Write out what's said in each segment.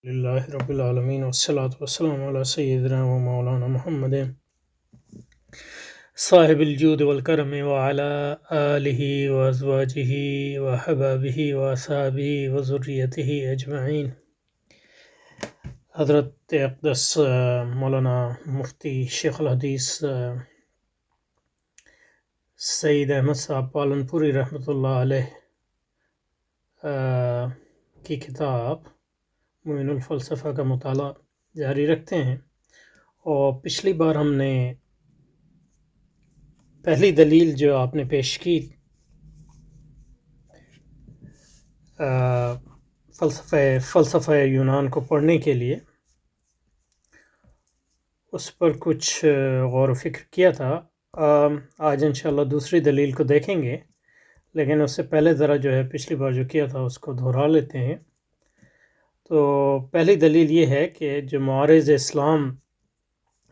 للہ رب العالمین والصلاة والسلام علی سیدنا و مولانا محمد صاحب الجود والکرم وعلی آلہ وازواجہ وحبابہ واصحابہ وذریتہ اجمعین۔ حضرت اقدس مولانا مفتی شیخ الحدیث سعید احمد صاحب پالنپوری رحمۃ اللہ علیہ کی کتاب معین الفلسفہ کا مطالعہ جاری رکھتے ہیں، اور پچھلی بار ہم نے پہلی دلیل جو آپ نے پیش کی فلسفہ یونان کو پڑھنے کے لیے، اس پر کچھ غور و فکر کیا تھا۔ آج انشاءاللہ دوسری دلیل کو دیکھیں گے، لیکن اس سے پہلے ذرا جو ہے پچھلی بار جو کیا تھا اس کو دہرا لیتے ہیں۔ تو پہلی دلیل یہ ہے کہ جو معارض اسلام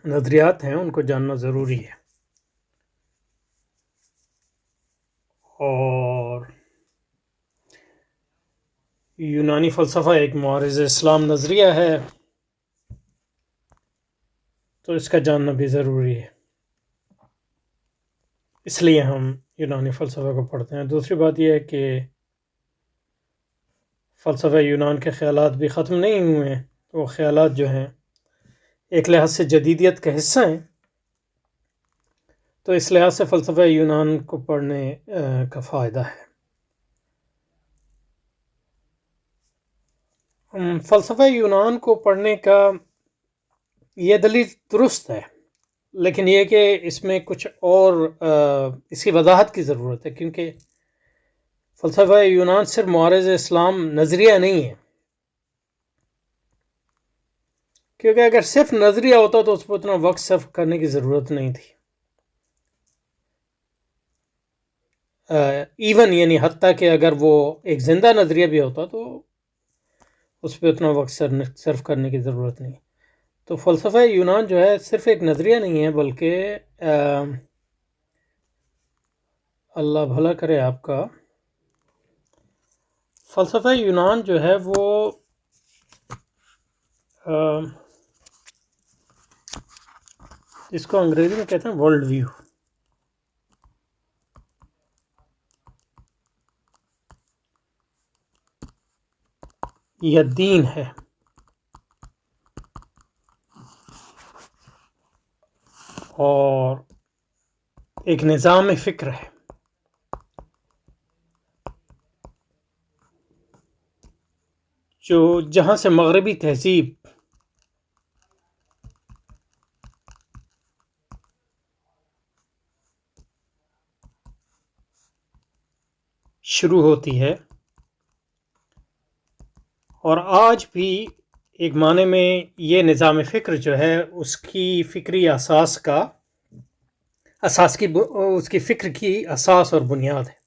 نظریات ہیں ان کو جاننا ضروری ہے، اور یونانی فلسفہ ایک معارض اسلام نظریہ ہے، تو اس کا جاننا بھی ضروری ہے، اس لیے ہم یونانی فلسفہ کو پڑھتے ہیں۔ دوسری بات یہ ہے کہ فلسفہ یونان کے خیالات بھی ختم نہیں ہوئے ہیں، وہ خیالات جو ہیں ایک لحاظ سے جدیدیت کا حصہ ہیں، تو اس لحاظ سے فلسفہ یونان کو پڑھنے کا فائدہ ہے۔ فلسفہ یونان کو پڑھنے کا یہ دلیل درست ہے، لیکن یہ کہ اس میں کچھ اور اس کی وضاحت کی ضرورت ہے، کیونکہ فلسفہ یونان صرف معارض اسلام نظریہ نہیں ہے، کیونکہ اگر صرف نظریہ ہوتا تو اس پر اتنا وقت صرف کرنے کی ضرورت نہیں تھی، ایون یعنی حتیٰ کہ اگر وہ ایک زندہ نظریہ بھی ہوتا تو اس پہ اتنا وقت صرف کرنے کی ضرورت نہیں۔ تو فلسفہ یونان جو ہے صرف ایک نظریہ نہیں ہے، بلکہ اللہ بھلا کرے آپ کا، فلسفہ یونان جو ہے وہ اس کو انگریزی میں کہتے ہیں ورلڈ ویو، یا دین ہے، اور ایک نظام فکر ہے، جو جہاں سے مغربی تہذیب شروع ہوتی ہے، اور آج بھی ایک معنی میں یہ نظام فکر جو ہے اس کی فکری اس کی فکر کی اساس اور بنیاد ہے۔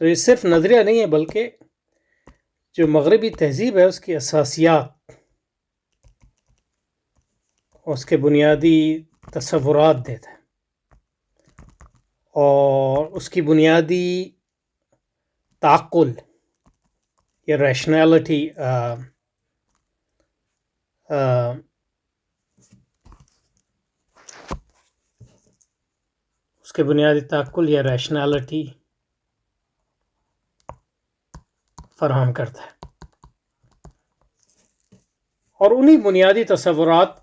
تو یہ صرف نظریہ نہیں ہے، بلکہ جو مغربی تہذیب ہے اس کی اساسیات، اس کے بنیادی تصورات دیتا ہے، اور اس کی بنیادی تعقل یا ریشنالٹی اس کے بنیادی تعقل یا ریشنالٹی فراہم کرتا ہے، اور انہی بنیادی تصورات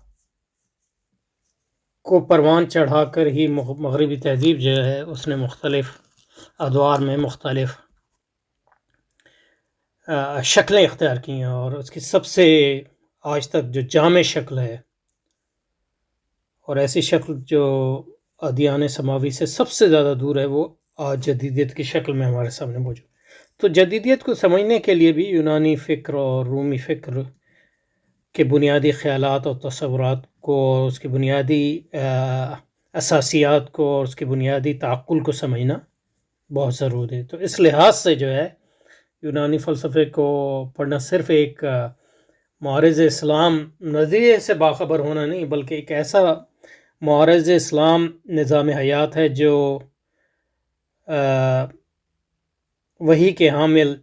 کو پروان چڑھا کر ہی مغربی تہذیب جو ہے اس نے مختلف ادوار میں مختلف شکلیں اختیار کی ہیں، اور اس کی سب سے آج تک جو جامع شکل ہے، اور ایسی شکل جو ادیان سماوی سے سب سے زیادہ دور ہے، وہ آج جدیدیت کی شکل میں ہمارے سامنے موجود۔ تو جدیدیت کو سمجھنے کے لیے بھی یونانی فکر اور رومی فکر کے بنیادی خیالات اور تصورات کو، اس کی بنیادی اساسیات کو، اور اس کی بنیادی تعقل کو سمجھنا بہت ضروری ہے۔ تو اس لحاظ سے جو ہے یونانی فلسفے کو پڑھنا صرف ایک معارض اسلام نظریے سے باخبر ہونا نہیں، بلکہ ایک ایسا معارض اسلام نظام حیات ہے جو وحی کے حامل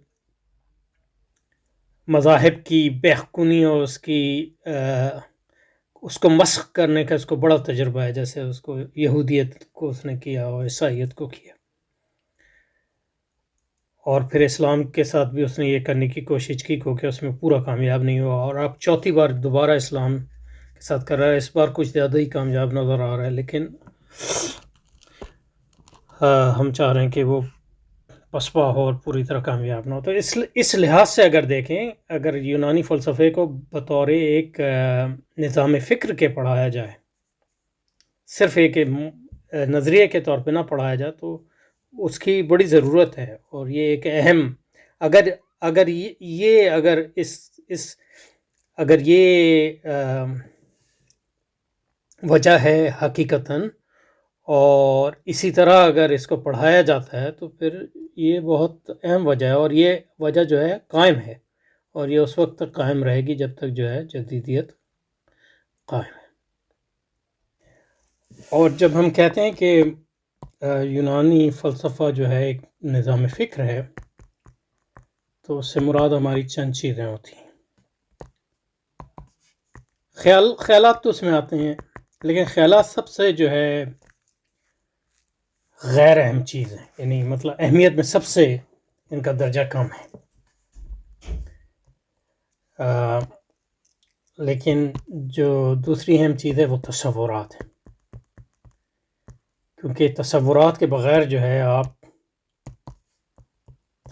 مذاہب کی بیخونی اور اس کو مسخ کرنے کا اس کو بڑا تجربہ ہے، جیسے اس کو یہودیت کو اس نے کیا اور عیسائیت کو کیا، اور پھر اسلام کے ساتھ بھی اس نے یہ کرنے کی کوشش کی کیونکہ اس میں پورا کامیاب نہیں ہوا، اور اب چوتھی بار دوبارہ اسلام کے ساتھ کر رہا ہے۔ اس بار کچھ زیادہ ہی کامیاب نظر آ رہا ہے، لیکن ہم چاہ رہے ہیں کہ وہ پسپا ہو اور پوری طرح کامیاب نہ ہو۔ تو اس لحاظ سے اگر دیکھیں، اگر یونانی فلسفے کو بطور ایک نظام فکر کے پڑھایا جائے، صرف ایک نظریے کے طور پہ نہ پڑھایا جائے، تو اس کی بڑی ضرورت ہے، اور یہ ایک اہم اگر یہ وجہ ہے حقیقتاً، اور اسی طرح اگر اس کو پڑھایا جاتا ہے تو پھر یہ بہت اہم وجہ ہے، اور یہ وجہ جو ہے قائم ہے، اور یہ اس وقت تک قائم رہے گی جب تک جو ہے جدیدیت قائم ہے۔ اور جب ہم کہتے ہیں کہ یونانی فلسفہ جو ہے ایک نظام فکر ہے، تو اس سے مراد ہماری چند چیزیں ہوتی ہیں۔ خیالات تو اس میں آتے ہیں، لیکن خیالات سب سے جو ہے غیر اہم چیز ہے، یعنی مطلب اہمیت میں سب سے ان کا درجہ کم ہے، لیکن جو دوسری اہم چیز ہے وہ تصورات ہے، کیونکہ تصورات کے بغیر جو ہے آپ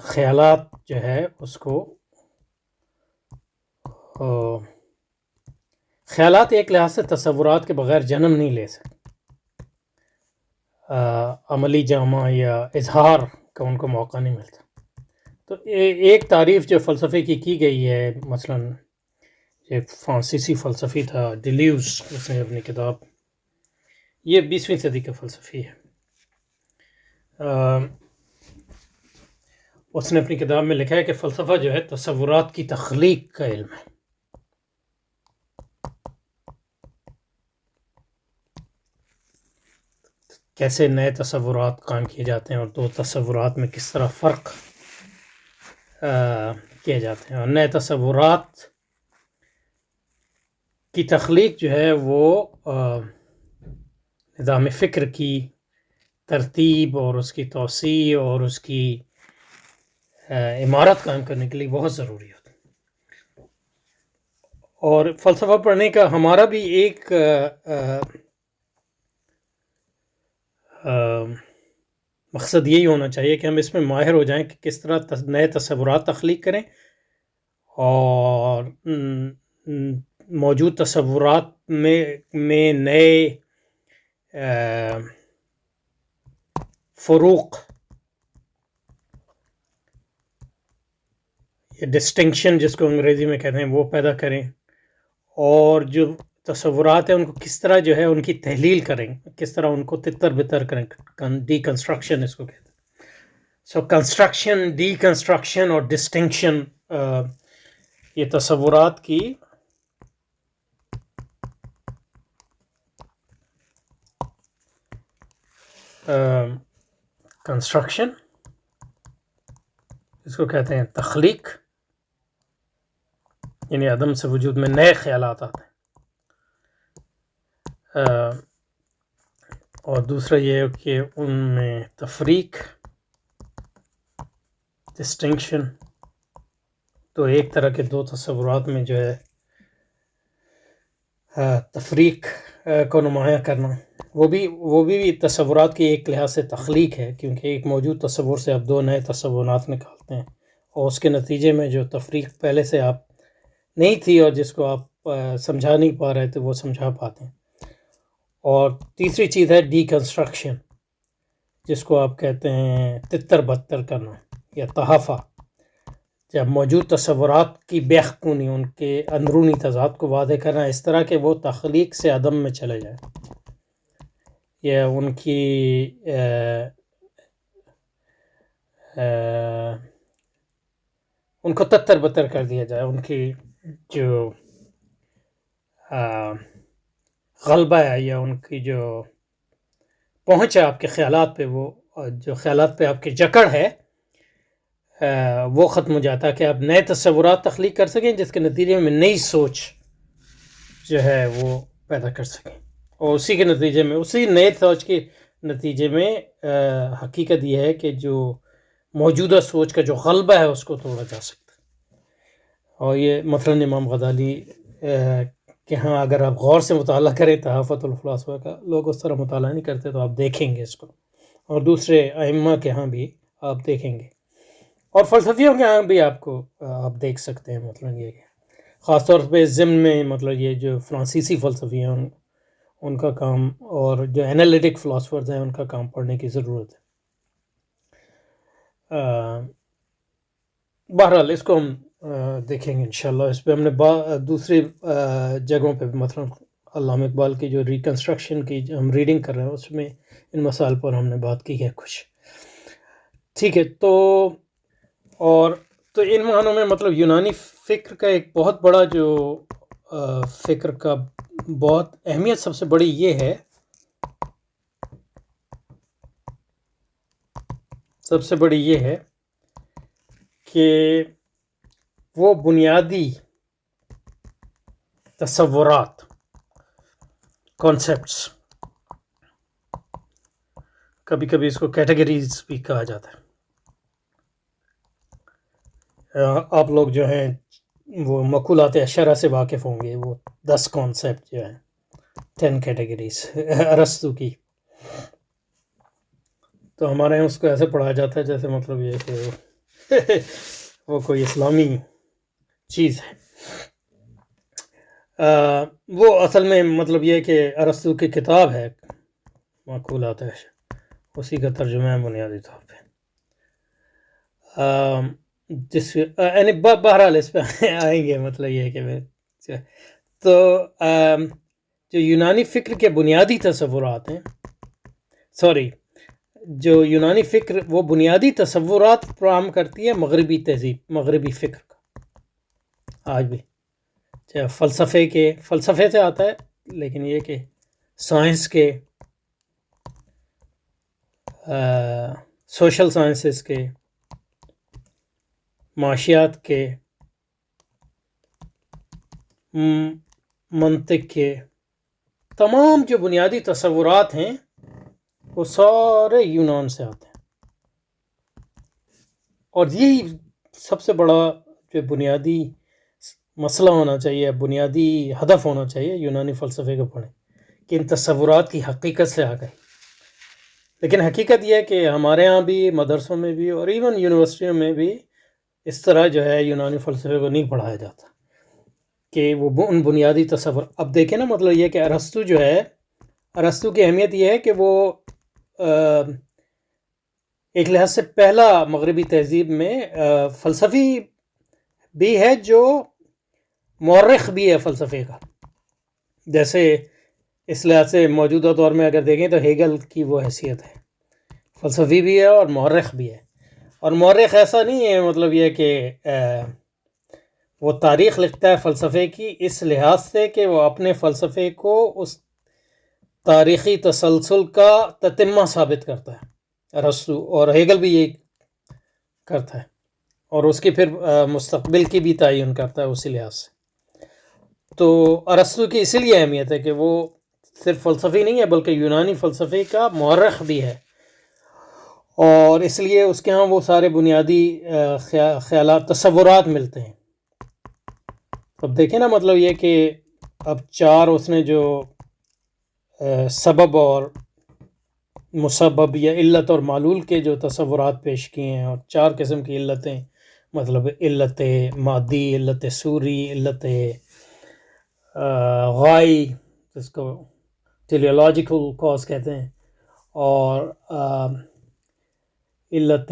خیالات جو ہے اس کو خیالات ایک لحاظ سے تصورات کے بغیر جنم نہیں لے سکتے، عملی جامہ یا اظہار کا ان کو موقع نہیں ملتا۔ تو ایک تعریف جو فلسفے کی گئی ہے، مثلا ایک فرانسیسی فلسفی تھا ڈیلیوز، اس نے اپنی کتاب، یہ 20ویں صدی کا فلسفی ہے، اس نے اپنی کتاب میں لکھا ہے کہ فلسفہ جو ہے تصورات کی تخلیق کا علم ہے۔ کیسے نئے تصورات قائم کیے جاتے ہیں، اور دو تصورات میں کس طرح فرق کیے جاتے ہیں، اور نئے تصورات کی تخلیق جو ہے وہ نظام فکر کی ترتیب اور اس کی توسیع اور اس کی عمارت قائم کرنے کے لیے بہت ضروری ہوتی ہے۔ اور فلسفہ پڑھنے کا ہمارا بھی ایک مقصد یہی ہونا چاہیے کہ ہم اس میں ماہر ہو جائیں کہ کس طرح نئے تصورات تخلیق کریں، اور موجود تصورات میں نئے فروق یا ڈسٹنکشن جس کو انگریزی میں کہتے ہیں وہ پیدا کریں، اور جو تصورات ہیں ان کو کس طرح جو ہے ان کی تحلیل کریں، کس طرح ان کو تتر بتر کریں، ڈی کنسٹرکشن اس کو کہتے ہیں۔ سو کنسٹرکشن، ڈی کنسٹرکشن اور ڈسٹنکشن، یہ تصورات کی کنسٹرکشن، اس کو کہتے ہیں تخلیق، یعنی عدم سے وجود میں نئے خیالات آتے ہیں، اور دوسرا یہ کہ ان میں تفریق، ڈسٹنکشن، تو ایک طرح کے دو تصورات میں جو ہے تفریق کو نمایاں کرنا، وہ بھی تصورات کی ایک لحاظ سے تخلیق ہے، کیونکہ ایک موجود تصور سے آپ دو نئے تصورات نکالتے ہیں، اور اس کے نتیجے میں جو تفریق پہلے سے آپ نہیں تھی اور جس کو آپ سمجھا نہیں پا رہے تھے وہ سمجھا پاتے ہیں۔ اور تیسری چیز ہے ڈی کنسٹرکشن، جس کو آپ کہتے ہیں تتر بتر کرنا یا تحفہ، جب موجود تصورات کی بیخونی، ان کے اندرونی تضاد کو واضح کرنا اس طرح کہ وہ تخلیق سے عدم میں چلے جائیں، یا ان کی ان کو تتر بتر کر دیا جائے، ان کی جو غلبہ ہے یا ان کی جو پہنچ ہے آپ کے خیالات پہ، وہ جو خیالات پہ آپ کی جکڑ ہے، وہ ختم ہو جاتا ہے کہ آپ نئے تصورات تخلیق کر سکیں جس کے نتیجے میں نئی سوچ جو ہے وہ پیدا کر سکیں، اور اسی کے نتیجے میں اسی نئے سوچ کے نتیجے میں حقیقت یہ ہے کہ جو موجودہ سوچ کا جو غلبہ ہے اس کو توڑا جا سکتا ہے۔ اور یہ مثلاً امام غزالی کہ ہاں اگر آپ غور سے مطالعہ کریں تحفۃ الفلاسفہ کا، لوگ اس طرح مطالعہ نہیں کرتے، تو آپ دیکھیں گے اس کو، اور دوسرے ائمہ کے ہاں بھی آپ دیکھیں گے، اور فلسفیوں کے ہاں بھی آپ کو آپ دیکھ سکتے ہیں۔ مطلب یہ کہ خاص طور پہ ضمن میں مطلب یہ جو فرانسیسی فلسفی ہیں ان کا کام، اور جو انالیٹک فلاسفرز ہیں ان کا کام پڑھنے کی ضرورت ہے۔ بہرحال اس کو ہم دیکھیں گے انشاءاللہ۔ اس پہ ہم نے دوسری جگہوں پہ مثلا علامہ اقبال کی جو ریکنسٹرکشن کی ہم ریڈنگ کر رہے ہیں اس میں ان مسائل پر ہم نے بات کی ہے کچھ، ٹھیک ہے۔ تو ان معنوں میں مطلب یونانی فکر کا ایک بہت بڑا جو فکر کا بہت اہمیت سب سے بڑی یہ ہے کہ وہ بنیادی تصورات، کانسیپٹس، کبھی کبھی اس کو کیٹیگریز بھی کہا جاتا ہے۔ آپ لوگ جو ہیں وہ مقولات اشارہ سے واقف ہوں گے، وہ 10 کانسیپٹ جو ہیں، 10 کیٹیگریز ارسطو کی۔ تو ہمارے یہاں اس کو ایسے پڑھا جاتا ہے جیسے مطلب یہ کہ وہ کوئی اسلامی چیز ہے۔ وہ اصل میں مطلب یہ کہ ارسطو کی کتاب ہے مقولات اشارہ، اسی کا ترجمہ ہے بنیادی طور پہ، جس یعنی بہرحال اس پہ آئیں گے۔ مطلب یہ ہے کہ تو جو یونانی فکر کے بنیادی تصورات ہیں، جو یونانی فکر وہ بنیادی تصورات فراہم کرتی ہے مغربی تہذیب، مغربی فکر کا، آج بھی چاہے فلسفے سے آتا ہے، لیکن یہ کہ سائنس کے، سوشل سائنسز کے، معاشیات کے، منطق کے، تمام جو بنیادی تصورات ہیں وہ سارے یونان سے آتے ہیں، اور یہی سب سے بڑا جو بنیادی مسئلہ ہونا چاہیے، بنیادی ہدف ہونا چاہیے یونانی فلسفے کو پڑھیں، کہ ان تصورات کی حقیقت سے آ گئے۔ لیکن حقیقت یہ ہے کہ ہمارے ہاں بھی، مدرسوں میں بھی، اور ایون یونیورسٹیوں میں بھی اس طرح جو ہے یونانی فلسفے کو نہیں پڑھایا جاتا، کہ وہ ان بنیادی تصور۔ اب دیکھیں نا، مطلب یہ کہ ارسطو جو ہے، ارسطو کی اہمیت یہ ہے کہ وہ ایک لحاظ سے پہلا مغربی تہذیب میں فلسفی بھی ہے جو مورخ بھی ہے فلسفے کا۔ جیسے اس لحاظ سے موجودہ دور میں اگر دیکھیں تو ہیگل کی وہ حیثیت ہے، فلسفی بھی ہے اور مورخ بھی ہے۔ اور مورخ ایسا نہیں ہے مطلب یہ کہ وہ تاریخ لکھتا ہے فلسفے کی اس لحاظ سے کہ وہ اپنے فلسفے کو اس تاریخی تسلسل کا تتمہ ثابت کرتا ہے، ارسطو اور ہیگل بھی یہ کرتا ہے، اور اس کی پھر مستقبل کی بھی تعین کرتا ہے اسی لحاظ سے۔ تو ارسطو کی اسی لیے اہمیت ہے کہ وہ صرف فلسفی نہیں ہے بلکہ یونانی فلسفے کا مورخ بھی ہے، اور اس لیے اس کے ہاں وہ سارے بنیادی خیالات، تصورات ملتے ہیں۔ اب دیکھیں نا، مطلب یہ کہ اب 4 اس نے جو سبب اور مسبب یا علت اور معلول کے جو تصورات پیش کیے ہیں، اور 4 قسم کی علتیں، مطلب علت مادی، علت صوری، علت غائی جس کو ٹیلیولوجیکل کاز کہتے ہیں، اور علت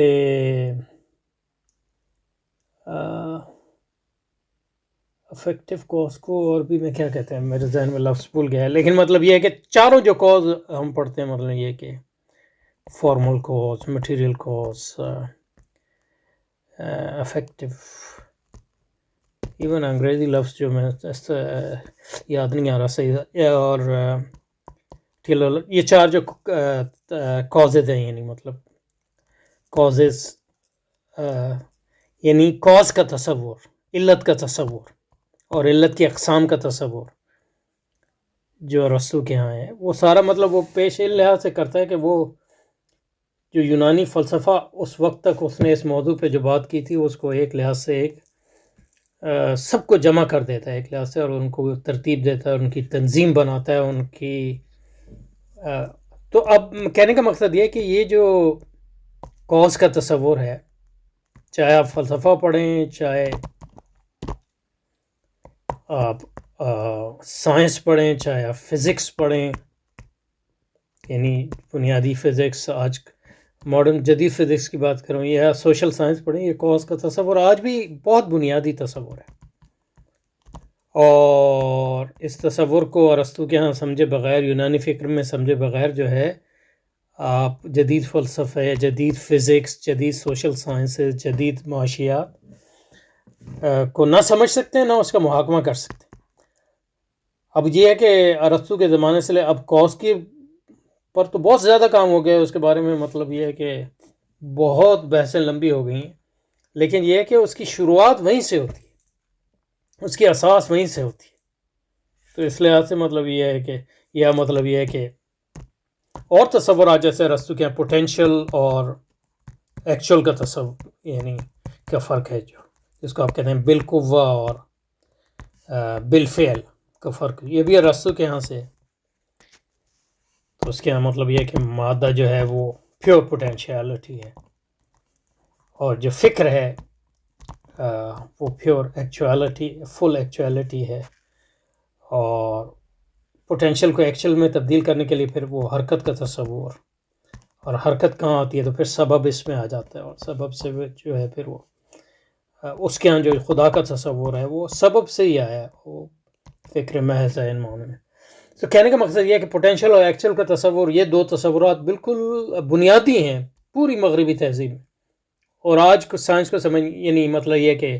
افیکٹو کاز کو اور بھی میں کیا کہتے ہیں، میرے ذہن میں لفظ بھول گیا ہے، لیکن مطلب یہ ہے کہ چاروں جو کاز ہم پڑھتے ہیں، مطلب یہ کہ formal cause, material cause, effective, even انگریزی لفظ جو میں یاد نہیں آ رہا صحیح، اور یہ 4 جو کازز ہیں، یعنی مطلب کازز یعنی کاز کا تصور، علت کا تصور اور علت کی اقسام کا تصور جو ارسطو کے ہاں ہے، وہ سارا مطلب وہ پیش اس لحاظ سے کرتا ہے کہ وہ جو یونانی فلسفہ اس وقت تک اس نے اس موضوع پہ جو بات کی تھی اس کو ایک لحاظ سے ایک سب کو جمع کر دیتا ہے ایک لحاظ سے، اور ان کو ترتیب دیتا ہے، ان کی تنظیم بناتا ہے، ان کی تو اب کہنے کا مقصد یہ ہے کہ یہ جو کاز کا تصور ہے، چاہے آپ فلسفہ پڑھیں، چاہے آپ سائنس پڑھیں، چاہے آپ فزکس پڑھیں، یعنی بنیادی فزکس، آج ماڈرن جدید فزکس کی بات کروں، یا سوشل سائنس پڑھیں، یہ کاز کا تصور آج بھی بہت بنیادی تصور ہے، اور اس تصور کو ارسطو کے ہاں سمجھے بغیر، یونانی فکر میں سمجھے بغیر جو ہے آپ جدید فلسفہ، جدید فزکس، جدید سوشل سائنسز، جدید معاشیات کو نہ سمجھ سکتے ہیں، نہ اس کا محاکمہ کر سکتے. اب یہ ہے کہ ارسطو کے زمانے سے اب کاز کی پر تو بہت زیادہ کام ہو گیا اس کے بارے میں، مطلب یہ ہے کہ بہت بحثیں لمبی ہو گئی ہیں، لیکن یہ ہے کہ اس کی شروعات وہیں سے ہوتی ہے، اس کی اساس وہیں سے ہوتی ہے. تو اس لحاظ سے مطلب یہ ہے کہ مطلب یہ ہے کہ اور تصورات جیسے ارسطو کے پوٹینشیل اور ایکچوئل کا تصور، یعنی کیا فرق ہے، جو جس کو آپ کہتے ہیں بالقوہ اور بالفعل کا فرق، یہ بھی ارسطو کے یہاں سے ہے. تو اس کے یہاں مطلب یہ کہ مادہ جو ہے وہ پیور پوٹینشیلٹی ہے، اور جو فکر ہے وہ پیور ایکچوالٹی، فل ایکچوالٹی ہے، اور پوٹینشیل کو ایکچوئل میں تبدیل کرنے کے لیے پھر وہ حرکت کا تصور، اور حرکت کہاں آتی ہے تو پھر سبب اس میں آ جاتا ہے، اور سبب سے جو ہے پھر وہ اس کے ہاں جو خدا کا تصور ہے وہ سبب سے ہی آیا ہے، وہ فکر محض ہے ان معنی میں. تو کہنے کا مقصد یہ ہے کہ پوٹینشیل اور ایکچوئل کا تصور، یہ دو تصورات بالکل بنیادی ہیں پوری مغربی تہذیب میں، اور آج کو سائنس کو سمجھ، یعنی مطلب یہ کہ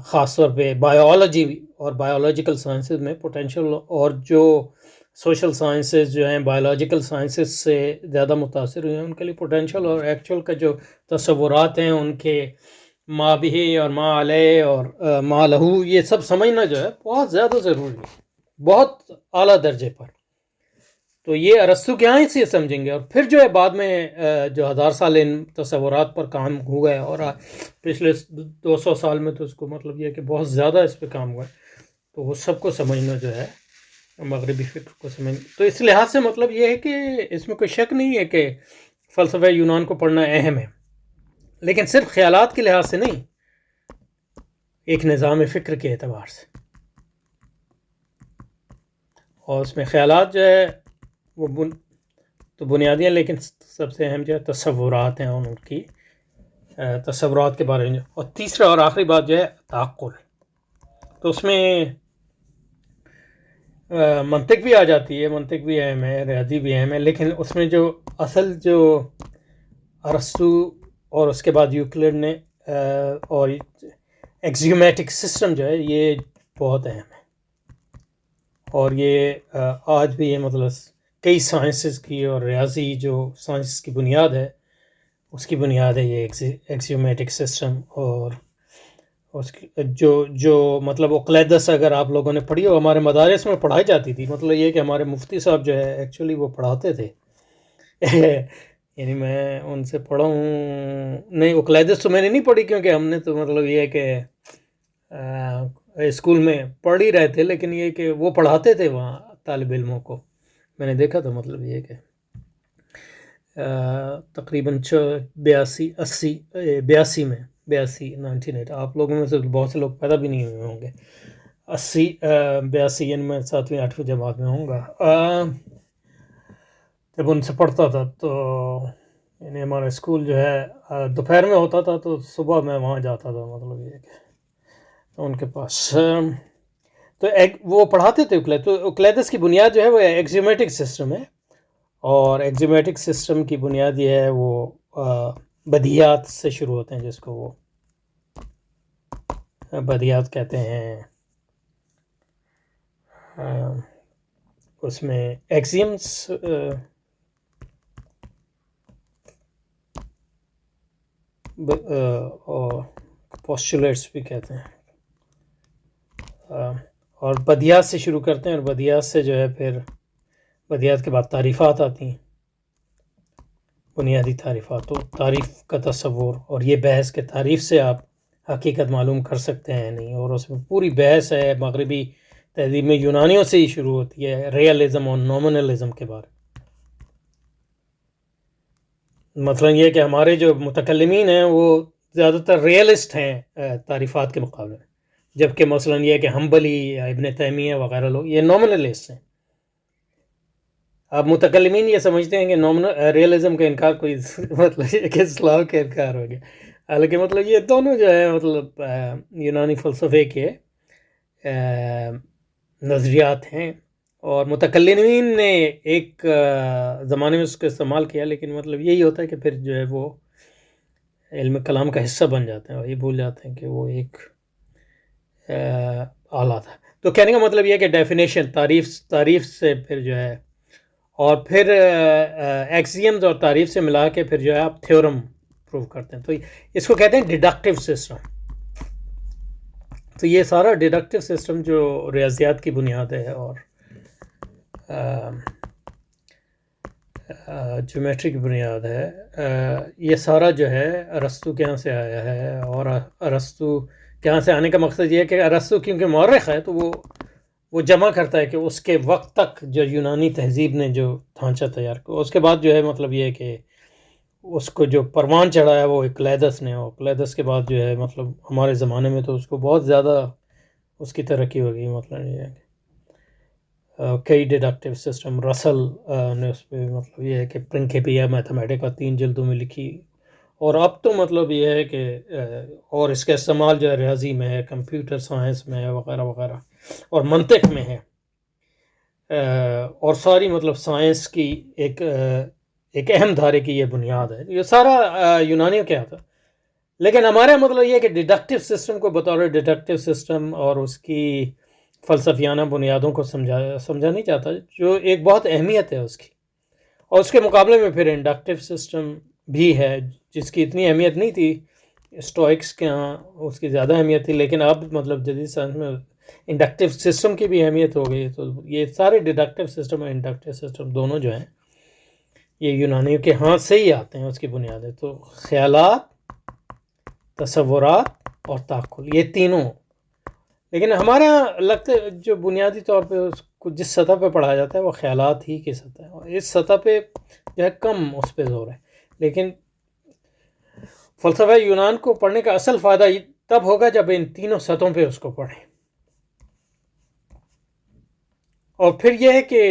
خاص طور پہ بایولوجی اور بایولوجیکل سائنسز میں پوٹینشیل، اور جو سوشل سائنسز جو ہیں بایولوجیکل سائنسز سے زیادہ متاثر ہوئے ہیں، ان کے لیے پوٹینشیل اور ایکچوئل کا جو تصورات ہیں، ان کے ما بھی اور ما علیہ اور ما لہو، یہ سب سمجھنا جو ہے بہت زیادہ ضروری ہے، بہت اعلیٰ درجے پر. تو یہ ارسطو کے یہاں سے سمجھیں گے، اور پھر جو ہے بعد میں جو 1000 سال ان تصورات پر کام ہوا ہے، اور پچھلے 200 سال میں تو اس کو مطلب یہ کہ بہت زیادہ اس پہ کام ہوا ہے، تو وہ سب کو سمجھنا جو ہے مغربی فکر کو سمجھنا. تو اس لحاظ سے مطلب یہ ہے کہ اس میں کوئی شک نہیں ہے کہ فلسفہ یونان کو پڑھنا اہم ہے، لیکن صرف خیالات کے لحاظ سے نہیں، ایک نظام فکر کے اعتبار سے. اور اس میں خیالات جو ہے وہ تو بنیادی ہیں، لیکن سب سے اہم جو ہے تصورات ہیں، اور ان کی تصورات کے بارے میں. اور تیسرا اور آخری بات جو ہے تعقل، تو اس میں منطق بھی آ جاتی ہے، منطق بھی اہم ہے، ریاضی بھی اہم ہے، لیکن اس میں جو اصل جو ارسطو اور اس کے بعد یوکلڈ نے اور ایکزیومیٹک سسٹم جو ہے یہ بہت اہم ہے، اور یہ آج بھی یہ مطلب کئی سائنسز کی اور ریاضی جو سائنس کی بنیاد ہے اس کی بنیاد ہے یہ ایکزیومیٹک سسٹم. اور اس کی جو مطلب اقلیدس اگر آپ لوگوں نے پڑھی ہو، ہمارے مدارس میں پڑھائی جاتی تھی، مطلب یہ کہ ہمارے مفتی صاحب جو ہے ایکچولی وہ پڑھاتے تھے یعنی میں ان سے پڑھا ہوں، نہیں اقلیدس تو میں نے نہیں پڑھی، کیونکہ ہم نے تو مطلب یہ ہے کہ اسکول میں پڑھ ہی رہے تھے، لیکن یہ کہ وہ پڑھاتے تھے وہاں طالب علموں کو، میں نے دیکھا تھا. مطلب یہ کہ تقریباً 82 میں 1908 آپ لوگوں میں سے بہت سے لوگ پیدا بھی نہیں ہوئے ہوں گے، 82 یعنی میں 7ویں 8ویں جماعت میں ہوں گا. جب ان سے پڑھتا تھا تو یعنی ہمارا اسکول جو ہے دوپہر میں ہوتا تھا، تو صبح میں وہاں جاتا تھا، مطلب یہ کہ ان کے پاس تو وہ پڑھاتے تھے تو اقلیدس کی بنیاد جو ہے وہ ایکزیومیٹک سسٹم ہے، اور ایکزیومیٹک سسٹم کی بنیاد یہ ہے وہ بدیہات سے شروع ہوتے ہیں، جس کو وہ بدیہات کہتے ہیں. اس میں ایکسیمز پوسچولیٹس بھی کہتے ہیں، اور بدیات سے شروع کرتے ہیں، اور بدیات سے جو ہے پھر بدیات کے بعد تعریفات آتی ہیں، بنیادی تعریفات. تو تعریف کا تصور اور یہ بحث کہ تعریف سے آپ حقیقت معلوم کر سکتے ہیں نہیں، اور اس میں پوری بحث ہے مغربی تہذیب میں یونانیوں سے ہی شروع ہوتی ہے، ریئلزم اور نومنلزم کے بارے. مثلا یہ کہ ہمارے جو متکلمین ہیں وہ زیادہ تر ریئلسٹ ہیں تعریفات کے مقابلے میں، جبکہ مثلا یہ کہ حنبلی یا ابن تیمیہ وغیرہ لوگ یہ نومنلسٹ ہیں. اب متکلمین یہ سمجھتے ہیں کہ ریئلزم کا انکار کوئی مطلب یہ کہ اسلام کا انکار ہو گیا، حالانکہ مطلب یہ دونوں جو ہے مطلب یونانی فلسفے کے نظریات ہیں، اور متکلمین نے ایک زمانے میں اس کو استعمال کیا، لیکن مطلب یہی ہوتا ہے کہ پھر جو ہے وہ علم کلام کا حصہ بن جاتے ہیں، اور یہ بھول جاتے ہیں کہ وہ ایک آلہ تھا. تو کہنے کا مطلب یہ کہ ڈیفینیشن تعریف سے پھر جو ہے، اور پھر ایکسیمز اور تعریف سے ملا کے پھر جو ہے آپ تھیورم پروو کرتے ہیں. تو اس کو کہتے ہیں ڈیڈکٹیو سسٹم. تو یہ سارا ڈیڈکٹیو سسٹم جو ریاضیات کی بنیاد ہے اور جیومیٹری کی بنیاد ہے، یہ سارا جو ہے ارسطو کے یہاں سے آیا ہے. اور ارسطو کے یہاں سے آنے کا مقصد یہ ہے کہ ارسطو کیونکہ مورخ ہے تو وہ جمع کرتا ہے کہ اس کے وقت تک جو یونانی تہذیب نے جو ڈھانچہ تیار کیا، اس کے بعد جو ہے مطلب یہ ہے کہ اس کو جو پروان چڑھایا وہ اقلیدس نے، اور اقلیدس کے بعد جو ہے مطلب ہمارے زمانے میں تو اس کو بہت زیادہ اس کی ترقی ہو گئی. مطلب یہ ہے کہ کئی ڈیڈکٹیو سسٹم رسل نے اس پہ مطلب یہ ہے کہ پرنکیپیا میتھمیٹکا 3 جلدوں میں لکھی، اور اب تو مطلب یہ ہے کہ اور اس کا استعمال جو ہے ریاضی میں ہے، کمپیوٹر سائنس میں ہے وغیرہ وغیرہ، اور منطق میں ہے، اور ساری مطلب سائنس کی ایک اہم دھارے کی یہ بنیاد ہے. یہ سارا یونانیوں کے ہاتھ ہے. لیکن ہمارا مطلب یہ ہے کہ ڈیڈکٹیو سسٹم کو بطور ڈیڈکٹیو سسٹم اور اس کی فلسفیانہ بنیادوں کو سمجھا نہیں جاتا، جو ایک بہت اہمیت ہے اس کی. اور اس کے مقابلے میں پھر انڈکٹیو سسٹم بھی ہے، جس کی اتنی اہمیت نہیں تھی اسٹوئکس کے ہاں، اس کی زیادہ اہمیت تھی، لیکن اب مطلب جدید سائنس میں انڈکٹیو سسٹم کی بھی اہمیت ہو گئی. تو یہ سارے ڈیڈکٹیو سسٹم اور انڈکٹیو سسٹم دونوں جو ہیں یہ یونانیوں کے ہاتھ سے ہی آتے ہیں، اس کی بنیادیں. تو خیالات، تصورات اور تعقل، یہ تینوں. لیکن ہمارے یہاں لگتے جو بنیادی طور پہ اس کو جس سطح پہ پڑھایا جاتا ہے وہ خیالات ہی کی سطح ہے، اور اس سطح پہ جو ہے کم اس پہ زور ہے. لیکن فلسفہ یونان کو پڑھنے کا اصل فائدہ تب ہوگا جب ان تینوں سطحوں پہ اس کو پڑھیں. اور پھر یہ ہے کہ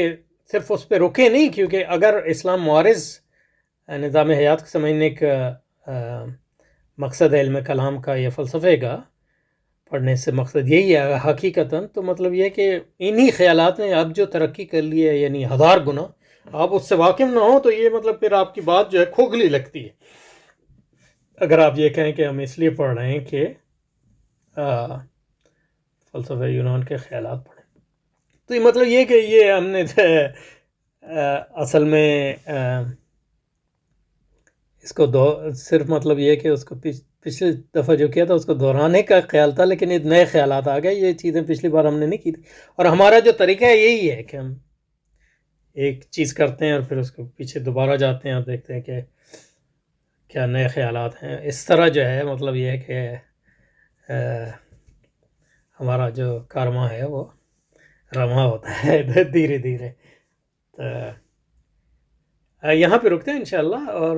صرف اس پہ رکے نہیں، کیونکہ اگر اسلام معارض نظام حیات کو سمجھنے کا مقصد ہے علم کلام کا یا فلسفے کا پڑھنے سے مقصد یہی ہے حقیقتاً، تو مطلب یہ کہ انہی خیالات نے اب جو ترقی کر لی ہے یعنی 1000 گنا، آپ اس سے واقف نہ ہو تو یہ مطلب پھر آپ کی بات جو ہے کھوکھلی لگتی ہے. اگر آپ یہ کہیں کہ ہم اس لیے پڑھ رہے ہیں کہ فلسفہ یونان کے خیالات پڑھیں، تو یہ مطلب یہ کہ یہ ہم نے اصل میں اس کو صرف مطلب یہ کہ اس کو پچھلی دفعہ جو کیا تھا اس کو دہرانے کا خیال تھا، لیکن یہ نئے خیالات آ گئے. یہ چیزیں پچھلی بار ہم نے نہیں کی تھی، اور ہمارا جو طریقہ ہے یہی ہے کہ ہم ایک چیز کرتے ہیں اور پھر اس کو پیچھے دوبارہ جاتے ہیں اور دیکھتے ہیں کہ کیا نئے خیالات ہیں. اس طرح جو ہے مطلب یہ ہے کہ ہمارا جو کارواں ہے وہ رواں ہوتا ہے دھیرے دھیرے. تو یہاں پہ رکتے ہیں انشاءاللہ، اور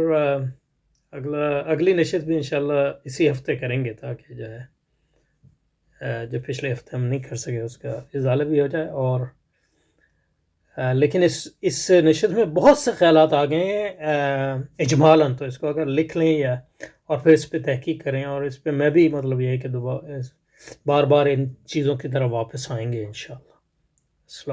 اگلی نشست بھی انشاءاللہ اسی ہفتے کریں گے، تاکہ جو ہے جو پچھلے ہفتے ہم نہیں کر سکے اس کا ازالہ بھی ہو جائے. اور لیکن اس نشست میں بہت سے خیالات آ گئے ہیں اجمالاً، تو اس کو اگر لکھ لیں یا اور پھر اس پہ تحقیق کریں، اور اس پہ میں بھی مطلب یہ ہے کہ بار بار ان چیزوں کی طرف واپس آئیں گے انشاءاللہ.